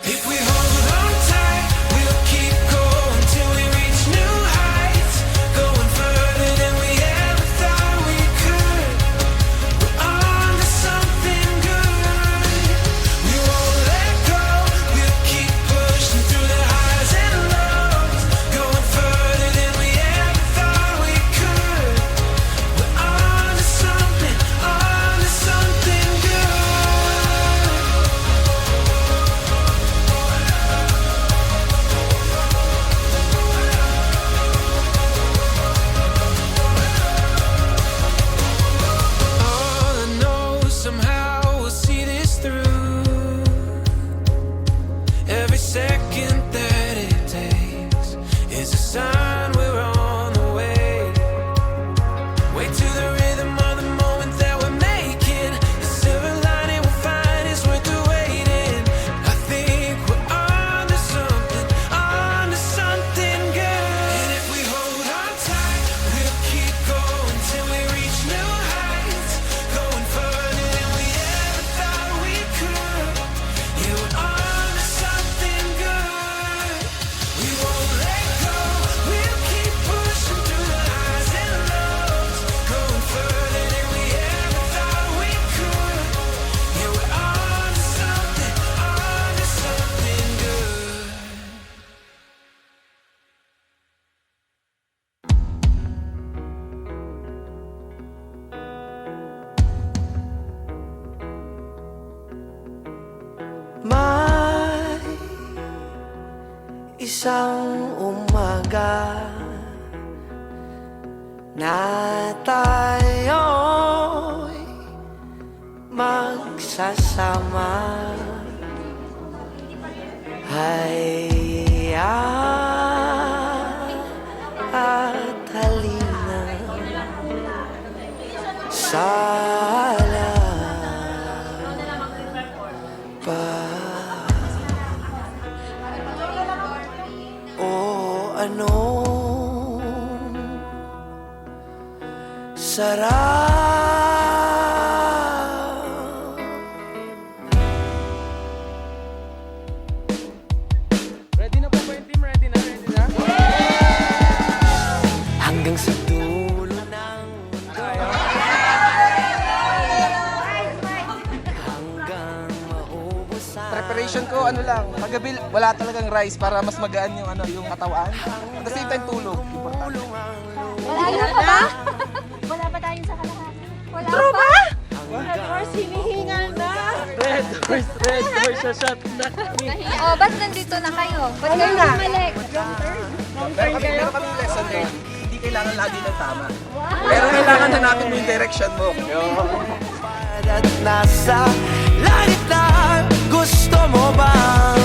If we hold on tight, we'll keep going till we reach new heights, going further than we ever thought we could. We're on to something good. We won't let go. We'll keep pushing through the highs and lows, going further than we ever thought we could. We're on to something good. All I know, somehow we'll see this through. Every second that it takes is a sign we're on the way. Way to the rhythm of the moment that we're making. The silver lining we'll find is worth the waiting. I think we're on to something good. And if we hold on tight, we'll keep going till we reach new heights, going further than we ever thought we could. Yeah, we're on to something good. We won't let go. We'll keep pushing through the highs and lows, going further than we ever thought we could. Yeah, we're on to something good. May isang umaga na tayo'y magsasama. Hayya at halina sala pa o ano sarap. Ready na po ba yung team? Ready na? Hanggang sa dulo ng hanggang maubos ang Preparation ko, ano lang, paggabi wala talagang rice para mas magaan yung yung katawan. At the same time, tulog. Importante. Wala pa ba? Wala pa tayong sa kalahati. Wala pa? Red horse, hinihingal na. Red horse, shot na. Oh, ba't nandito na kayo? Ba't kayo bumalik? Meron kami lesson learned. Hindi kailangan lagi ng tama. Pero kailangan hanapin mo yung direction mo. at nasa langit na gusto mo bang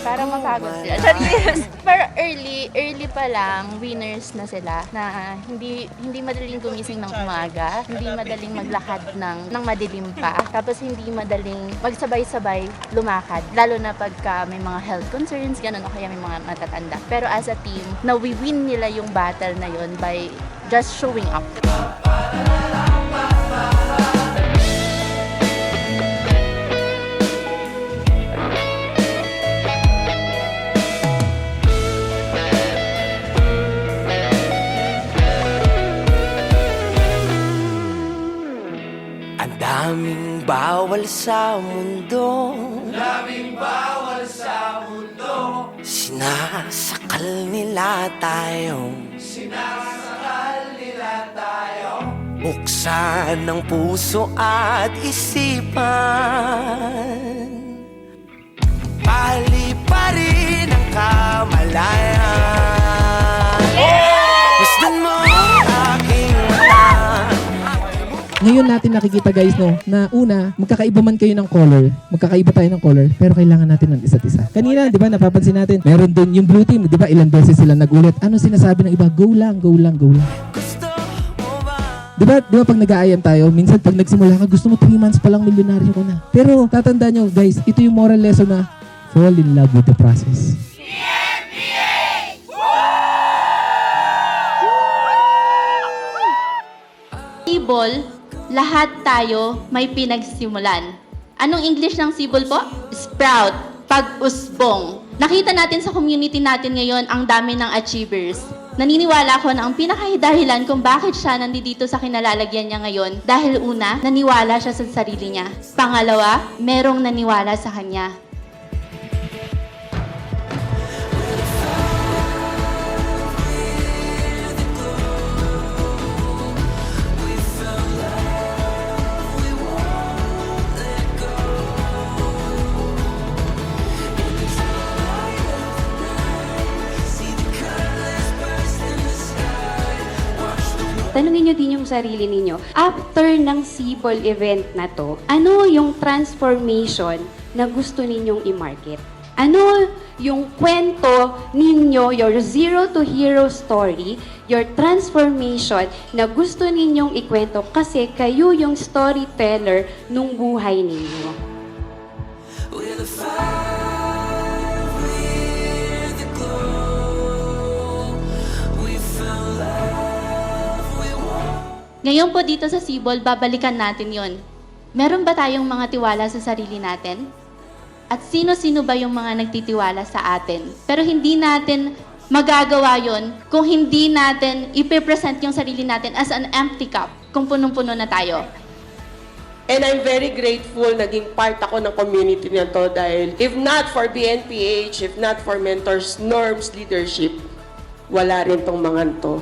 Para mapagod sila. Serious. Pero early pa lang, winners na sila na hindi madaling gumising ng umaga, hindi madaling maglakad ng madilim pa, tapos hindi madaling magsabay-sabay lumakad, lalo na pagka may mga health concerns, ganun, o kaya may mga matatanda. Pero as a team, na-win nila yung battle na yun by just showing up. ang daming bawal sa mundo, sinasakal nila tayo, buksan ng puso at isipan, pali-pari ng kamalayan. Masdan mo ang aking mata. Ngayon natin nakikita guys no, na una, magkakaiba man kayo ng color, magkakaiba tayo ng color, pero kailangan natin ng isa't isa. Kanina, di ba, napapansin natin, meron dun yung blue team, di ba, ilang beses sila nagulit. Ano sinasabi ng iba? Go lang, go lang, go lang. Gusto mo ba? Di ba pag nag-aayam tayo, minsan pag nagsimula ka, gusto mo 3 months pa lang milyonaryo ka na. Pero tatandaan nyo guys, ito yung moral lesson na fall in love with the process. Table, lahat tayo may pinagsimulan. Anong English ng sibol po? Sprout, pag-usbong. Nakita natin sa community natin ngayon ang dami ng achievers. Naniniwala ako na ang pinakahidahilan kung bakit siya nandito sa kinalalagyan niya ngayon dahil una, naniwala siya sa sarili niya. Pangalawa, merong naniwala sa kanya. Tanungin nyo din yung sarili ninyo, after ng Sibol event na to, ano yung transformation na gusto ninyong i-market? Ano yung kwento ninyo, your zero to hero story, your transformation na gusto ninyong ikwento kasi kayo yung storyteller nung buhay ninyo? With a fire, with a glow, we found love, we want. Ngayon po dito sa Sibol, babalikan natin yon. Meron ba tayong mga tiwala sa sarili natin? At sino-sino ba yung mga nagtitiwala sa atin? Pero hindi natin magagawa yon kung hindi natin ipipresent yung sarili natin as an empty cup, kung punong-puno na tayo. And I'm very grateful naging part ako ng community na to dahil if not for BNPH, if not for mentors, Norms leadership, wala rin tong mga to.